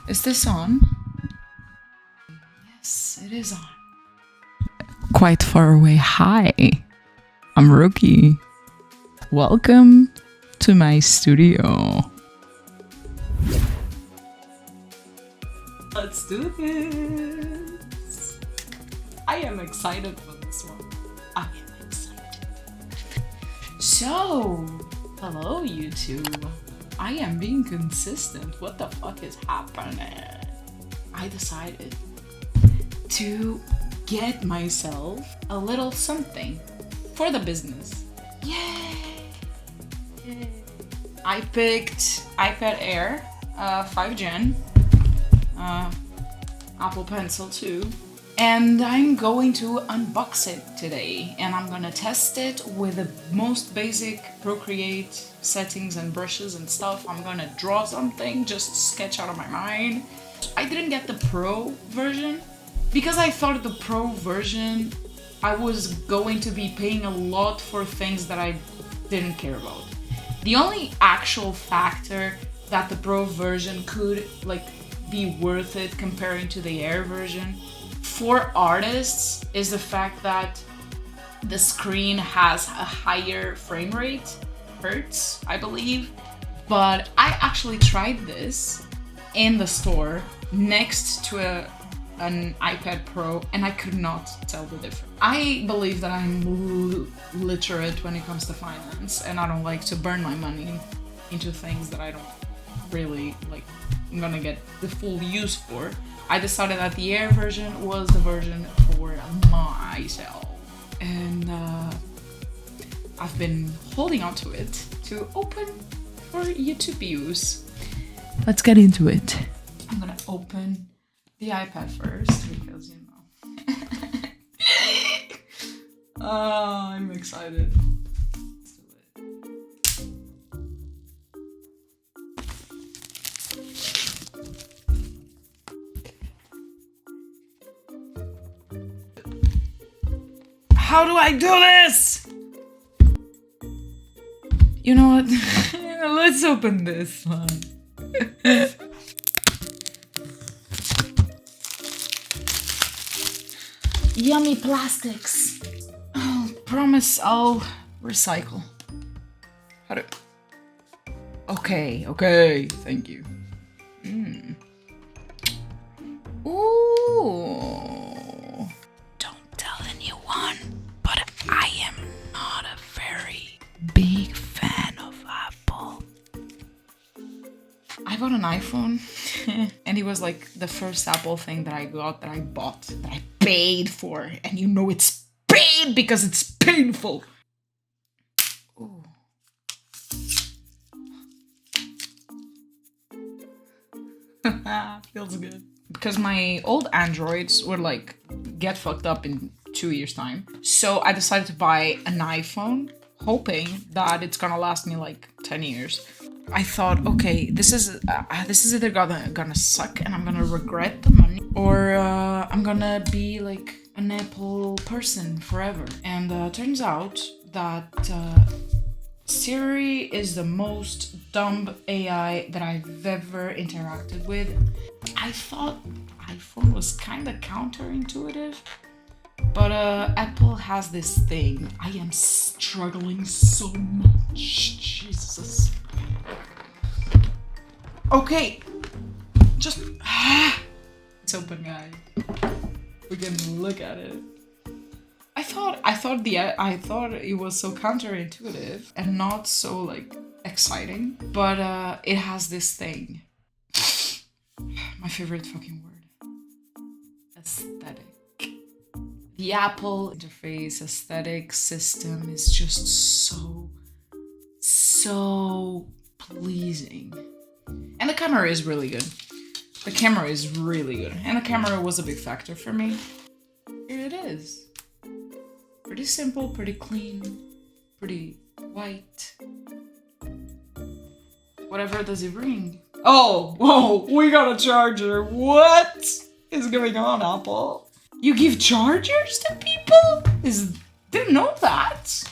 Is this on? Yes, it is on. Quite far away. Hi, I'm Rucky. Welcome to my studio. Let's do this. I am excited for this one. I am excited. So, hello YouTube. I am being consistent. What the fuck is happening? I decided to get myself a little something for the business. Yay! I picked iPad Air 5 Gen, Apple Pencil 2, and I'm going to unbox it today, and I'm gonna test it with the most basic Procreate settings and brushes and stuff. I'm gonna draw something, just sketch out of my mind. I didn't get the Pro version because I thought the Pro version I was going to be paying a lot for things that I didn't care about. The only actual factor that the Pro version could be worth it comparing to the Air version for artists is the fact that the screen has a higher frame rate, hertz, I believe. But I actually tried this in the store next to an iPad Pro, and I could not tell the difference. I believe that I'm literate when it comes to finance, and I don't like to burn my money into things that I don't really I'm gonna get the full use for. I decided that the Air version was the version for myself, and I've been holding on to it to open for YouTube use. Let's get into it. I'm gonna open the iPad first because I'm excited. Let's do it. How do I do this? You know what? Let's open this one. Yummy plastics. Oh, promise I'll recycle. How do... Okay, thank you. Ooh. Don't tell anyone, but I am not a very big fan of Apple. I got an iPhone and it was like the first Apple thing that I got, that I bought, that I paid for, and you know it's paid because it's painful. Ooh. Feels good. Because my old Androids would get fucked up in 2 years time. So I decided to buy an iPhone, hoping that it's gonna last me 10 years. I thought, okay, this is either gonna suck and I'm gonna regret the money, or I'm gonna be an Apple person forever. And turns out that Siri is the most dumb AI that I've ever interacted with. I thought iPhone was kind of counterintuitive, but Apple has this thing. I am struggling so much. Jesus. Okay, just it's open, guys. We can look at it. I thought it was so counterintuitive and not so exciting, but it has this thing. My favorite fucking word. Aesthetic. The Apple interface aesthetic system is just so pleasing. And the camera is really good. The camera is really good. And the camera was a big factor for me. Here it is. Pretty simple, pretty clean, pretty white. Whatever does it bring? Oh, whoa, we got a charger. What is going on, Apple? You give chargers to people? Didn't know that.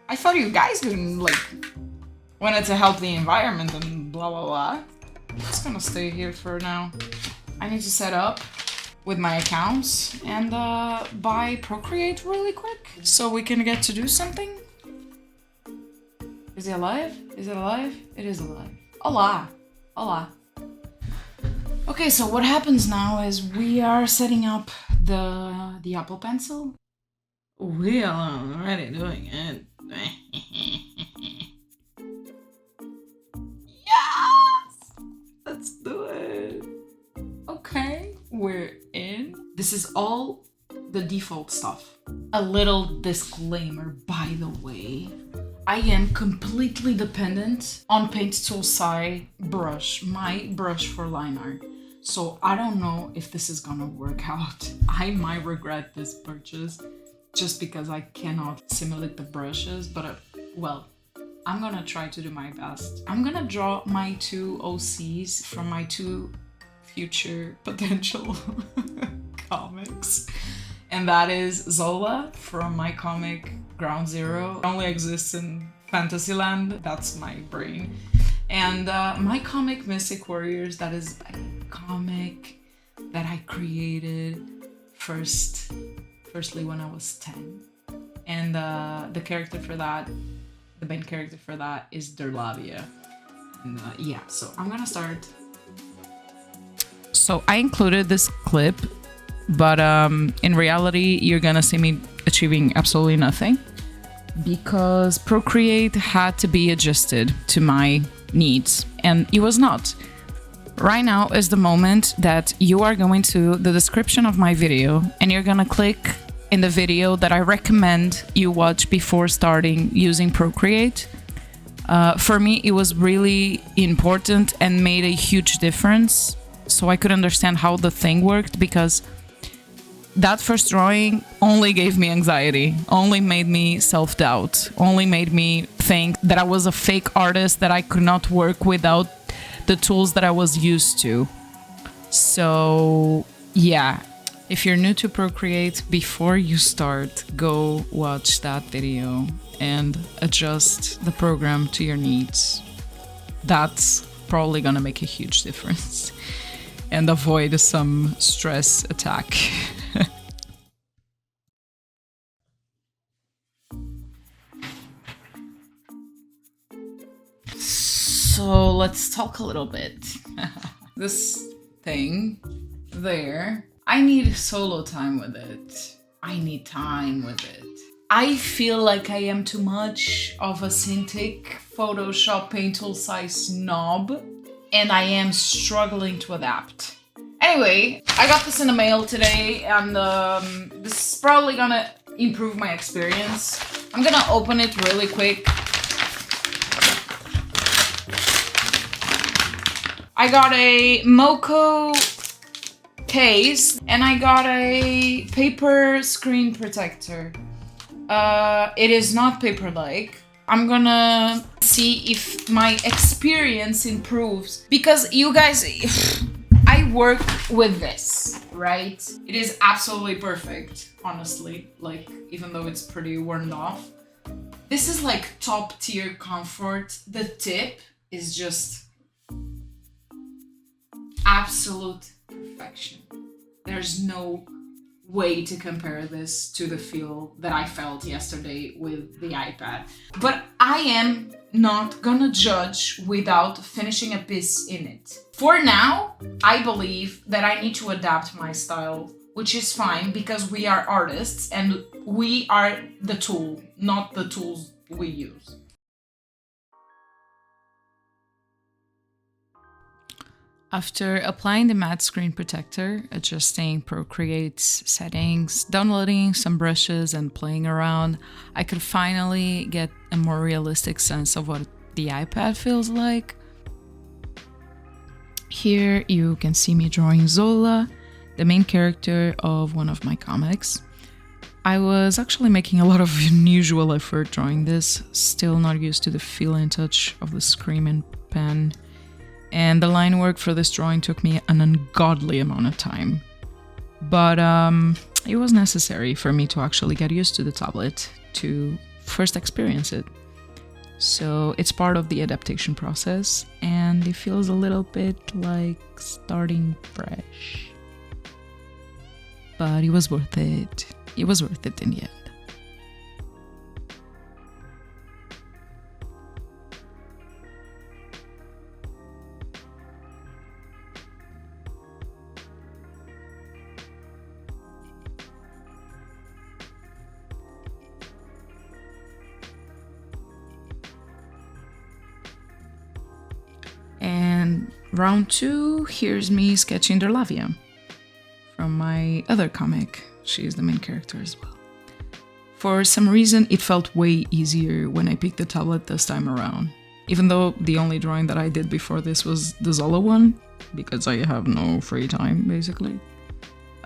I thought you guys didn't wanted to help the environment and blah blah blah. It's gonna stay here for now. I need to set up with my accounts and buy Procreate really quick so we can get to do something. Is it alive? Is it alive? It is alive. Hola! Hola. Okay, so what happens now is we are setting up the Apple Pencil. We are already doing it. Yes! Let's do it. Okay, we're in. This is all the default stuff. A little disclaimer, by the way. I am completely dependent on Paint Tool Sai brush, my brush for line art. So I don't know if this is gonna work out. I might regret this purchase just because I cannot simulate the brushes, but well, I'm gonna try to do my best. I'm gonna draw my 2 OCs from my 2 future potential comics. And that is Zola from my comic Ground Zero. It only exists in Fantasyland. That's my brain. And my comic Mystic Warriors, that is a comic that I created firstly when I was 10. And the character for that, the main character for that is Derlavia. And yeah, so I'm gonna start. So I included this clip, but in reality, you're gonna see me achieving absolutely nothing because Procreate had to be adjusted to my needs, and it was not. Right now is the moment that you are going to the description of my video and you're gonna click in the video that I recommend you watch before starting using Procreate. For me, it was really important and made a huge difference so I could understand how the thing worked, because that first drawing only gave me anxiety, only made me self-doubt, only made me think that I was a fake artist, that I could not work without the tools that I was used to. So yeah, if you're new to Procreate, before you start, go watch that video and adjust the program to your needs. That's probably gonna make a huge difference and avoid some stress attack. So let's talk a little bit. This thing there, I need solo time with it. I need time with it. I feel like I am too much of a Cintiq Photoshop Paint Tool Sai snob, and I am struggling to adapt. Anyway, I got this in the mail today, and this is probably gonna improve my experience. I'm gonna open it really quick. I got a Moco case and I got a paper screen protector. It is not paper-like. I'm gonna see if my experience improves, because you guys, I work with this, right? It is absolutely perfect, honestly, like, even though it's pretty worn off. This is like top tier comfort. The tip is just absolute perfection. There's no way to compare this to the feel that I felt yesterday with the iPad. But I am not gonna judge without finishing a piece in it. For now, I believe that I need to adapt my style, which is fine because we are artists and we are the tool, not the tools we use. After applying the matte screen protector, adjusting Procreate's settings, downloading some brushes and playing around, I could finally get a more realistic sense of what the iPad feels like. Here you can see me drawing Zola, the main character of one of my comics. I was actually making a lot of unusual effort drawing this, still not used to the feel and touch of the screen and pen. And the line work for this drawing took me an ungodly amount of time. But it was necessary for me to actually get used to the tablet to first experience it. So it's part of the adaptation process, and it feels a little bit like starting fresh. But it was worth it. It was worth it in the end. And round 2, here's me sketching Derlavia from my other comic. She is the main character as well. For some reason, it felt way easier when I picked the tablet this time around. Even though the only drawing that I did before this was the Zola one, because I have no free time, basically.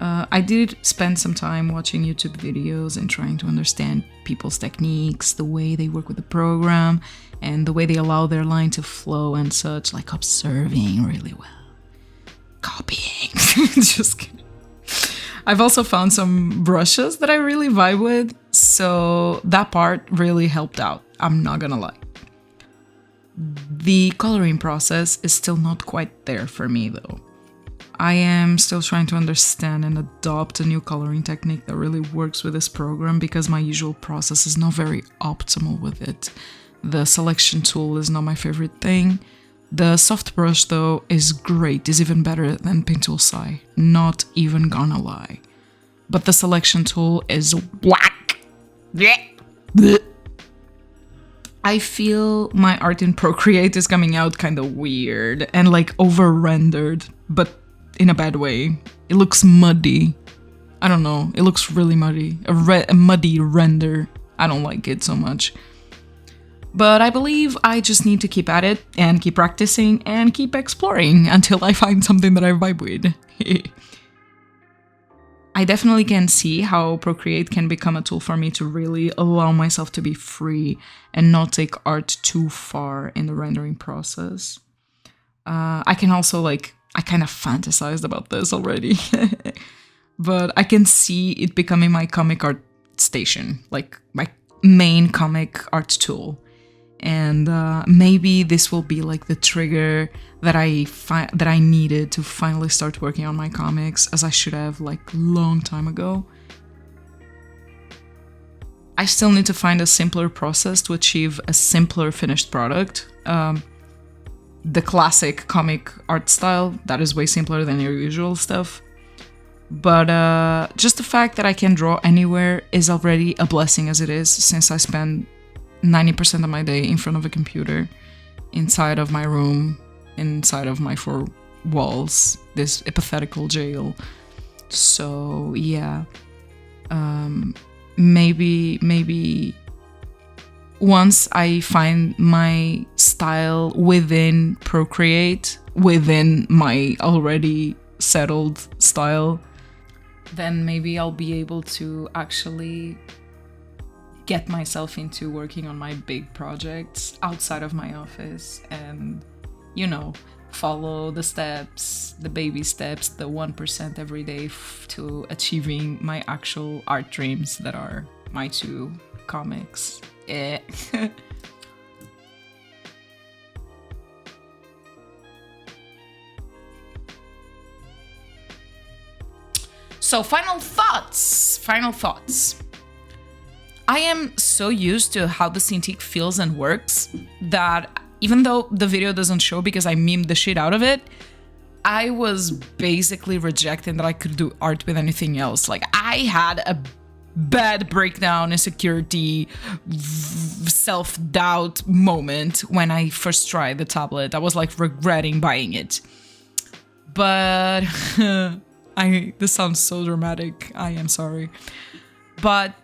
I did spend some time watching YouTube videos and trying to understand people's techniques, the way they work with the program, and the way they allow their line to flow and such, like observing really well. Copying. Just kidding. I've also found some brushes that I really vibe with, so that part really helped out, I'm not gonna lie. The coloring process is still not quite there for me though. I am still trying to understand and adopt a new coloring technique that really works with this program because my usual process is not very optimal with it. The selection tool is not my favorite thing. The soft brush though is great, is even better than Pen Tool Sai, not even gonna lie. But the selection tool is whack. I feel my art in Procreate is coming out kind of weird and like over-rendered, but in a bad way. It looks muddy. I don't know, it looks really muddy. A muddy render. I don't like it so much. But I believe I just need to keep at it and keep practicing and keep exploring until I find something that I vibe with. I definitely can see how Procreate can become a tool for me to really allow myself to be free and not take art too far in the rendering process. I can also I kind of fantasized about this already, but I can see it becoming my comic art station, like my main comic art tool. And maybe this will be like the trigger that I needed to finally start working on my comics, as I should have like long time ago. I still need to find a simpler process to achieve a simpler finished product. The classic comic art style, that is way simpler than your usual stuff. But just the fact that I can draw anywhere is already a blessing as it is, since I spend 90% of my day in front of a computer, inside of my room, inside of my 4 walls, this hypothetical jail. So yeah, maybe once I find my style within Procreate, within my already settled style, then maybe I'll be able to actually get myself into working on my big projects outside of my office and, follow the steps, the baby steps, the 1% every day to achieving my actual art dreams that are my 2 comics. So final thoughts. I am so used to how the Cintiq feels and works that even though the video doesn't show because I memed the shit out of it, I was basically rejecting that I could do art with anything else. Like, I had a bad breakdown, insecurity, self-doubt moment when I first tried the tablet. I was like regretting buying it. But this sounds so dramatic. I am sorry. But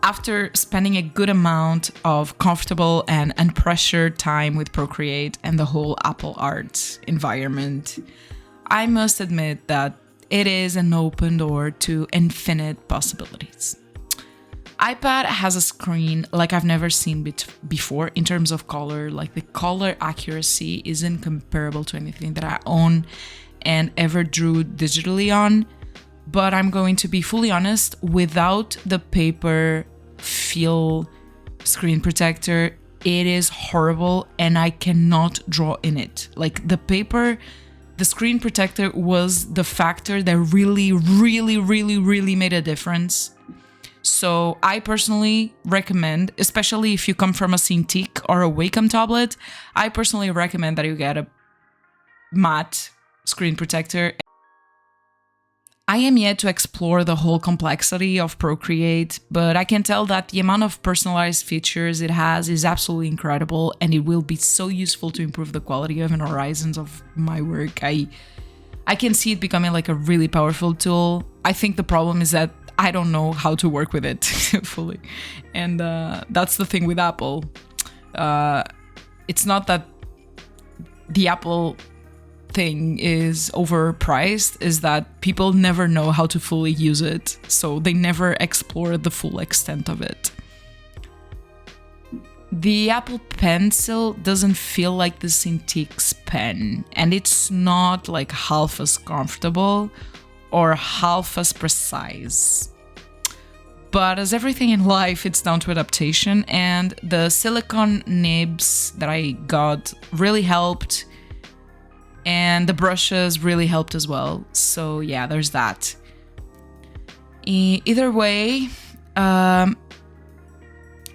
after spending a good amount of comfortable and unpressured time with Procreate and the whole Apple Art environment, I must admit that it is an open door to infinite possibilities. iPad has a screen like I've never seen before in terms of color. Like, the color accuracy isn't comparable to anything that I own and ever drew digitally on. But I'm going to be fully honest, without the paper feel screen protector, it is horrible and I cannot draw in it. Like the paper, the screen protector was the factor that really made a difference. So I personally recommend, especially if you come from a Cintiq or a Wacom tablet, I personally recommend that you get a matte screen protector. I am yet to explore the whole complexity of Procreate, but I can tell that the amount of personalized features it has is absolutely incredible, and it will be so useful to improve the quality of and horizons of my work. I can see it becoming like a really powerful tool. I think the problem is that I don't know how to work with it fully. And that's the thing with Apple. It's not that the Apple thing is overpriced, is that people never know how to fully use it, so they never explore the full extent of it. The Apple Pencil doesn't feel like the Cintiq's pen, and it's not like half as comfortable or half as precise. But as everything in life, it's down to adaptation, and the silicone nibs that I got really helped. And the brushes really helped as well. So yeah, there's that. Either way,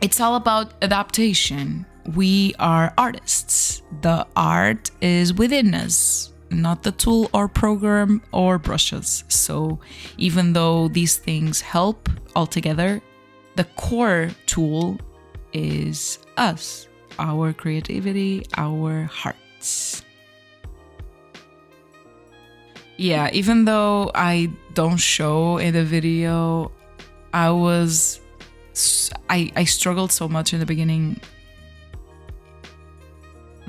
it's all about adaptation. We are artists. The art is within us, not the tool or program or brushes. So even though these things help altogether, the core tool is us, our creativity, our hearts. Yeah, even though I don't show in the video, I struggled so much in the beginning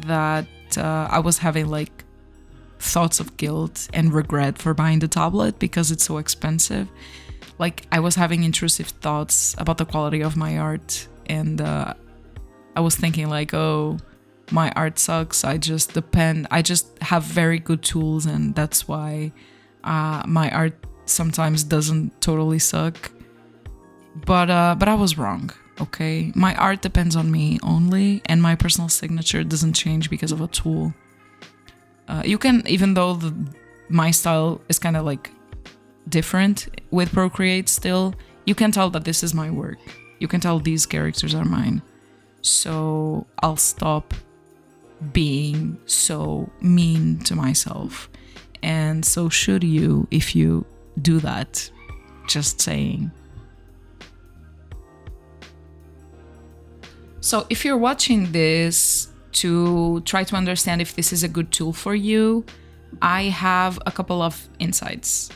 that I was having like thoughts of guilt and regret for buying the tablet because it's so expensive. Like I was having intrusive thoughts about the quality of my art, and I was thinking like, oh, my art sucks. I just have very good tools, and that's why my art sometimes doesn't totally suck. But I was wrong. Okay, my art depends on me only, and my personal signature doesn't change because of a tool. You can, even though my style is kind of like different with Procreate, still you can tell that this is my work. You can tell these characters are mine. So I'll stop being so mean to myself, and so should you if you do that. Just saying. So if you're watching this to try to understand if this is a good tool for you, I have a couple of insights.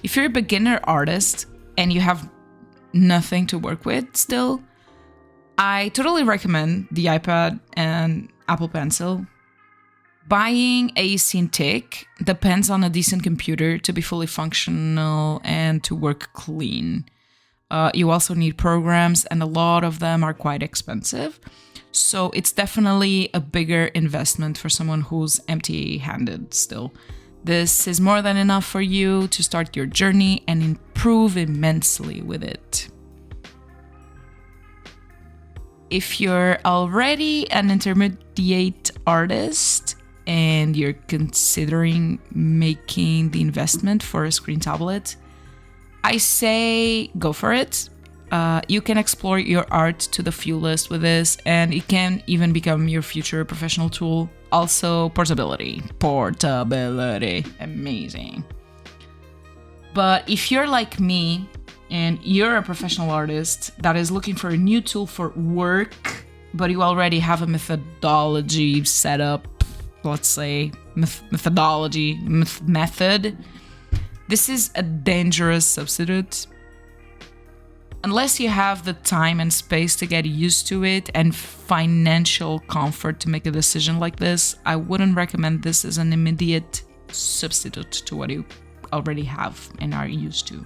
If you're a beginner artist and you have nothing to work with still, I totally recommend the iPad and Apple Pencil. Buying a Cintiq depends on a decent computer to be fully functional and to work clean. You also need programs, and a lot of them are quite expensive. So it's definitely a bigger investment for someone who's empty-handed still. This is more than enough for you to start your journey and improve immensely with it. If you're already an intermediate artist and you're considering making the investment for a screen tablet, I say go for it. You can explore your art to the fullest with this, and it can even become your future professional tool. Also, portability, amazing. But if you're like me and you're a professional artist that is looking for a new tool for work, but you already have a methodology set up, let's say method, this is a dangerous substitute. Unless you have the time and space to get used to it and financial comfort to make a decision like this, I wouldn't recommend this as an immediate substitute to what you already have and are used to.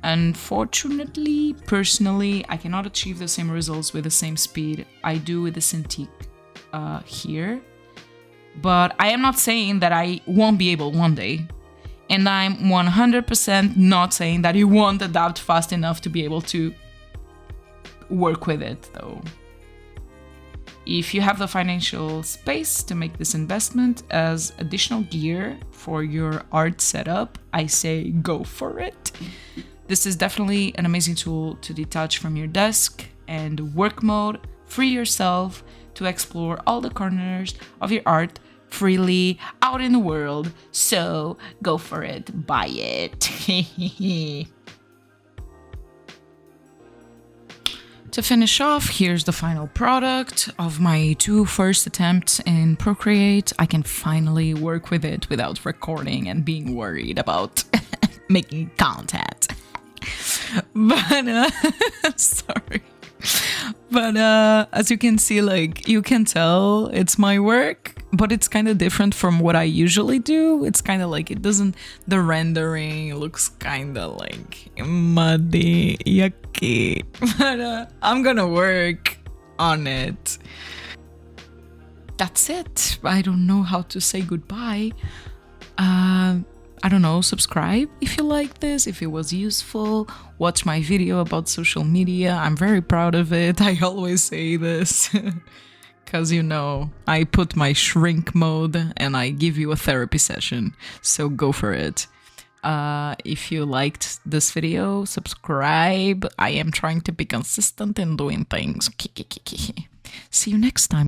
Unfortunately, personally, I cannot achieve the same results with the same speed I do with the Cintiq here. But I am not saying that I won't be able one day. And I'm 100% not saying that you won't adapt fast enough to be able to work with it, though. If you have the financial space to make this investment as additional gear for your art setup, I say go for it. This is definitely an amazing tool to detach from your desk and work mode, free yourself to explore all the corners of your art freely out in the world. So go for it, buy it. To finish off, here's the final product of my 2 first attempts in Procreate. I can finally work with it without recording and being worried about making content. But, sorry. But as you can see, like, you can tell it's my work, but it's kind of different from what I usually do. It's kind of like, the rendering looks kind of like muddy, yucky. But I'm gonna work on it. That's it. I don't know how to say goodbye. I don't know, subscribe if you like this, if it was useful. Watch my video about social media. I'm very proud of it. I always say this because, you know, I put my shrink mode and I give you a therapy session. So go for it. If you liked this video, subscribe. I am trying to be consistent in doing things. See you next time.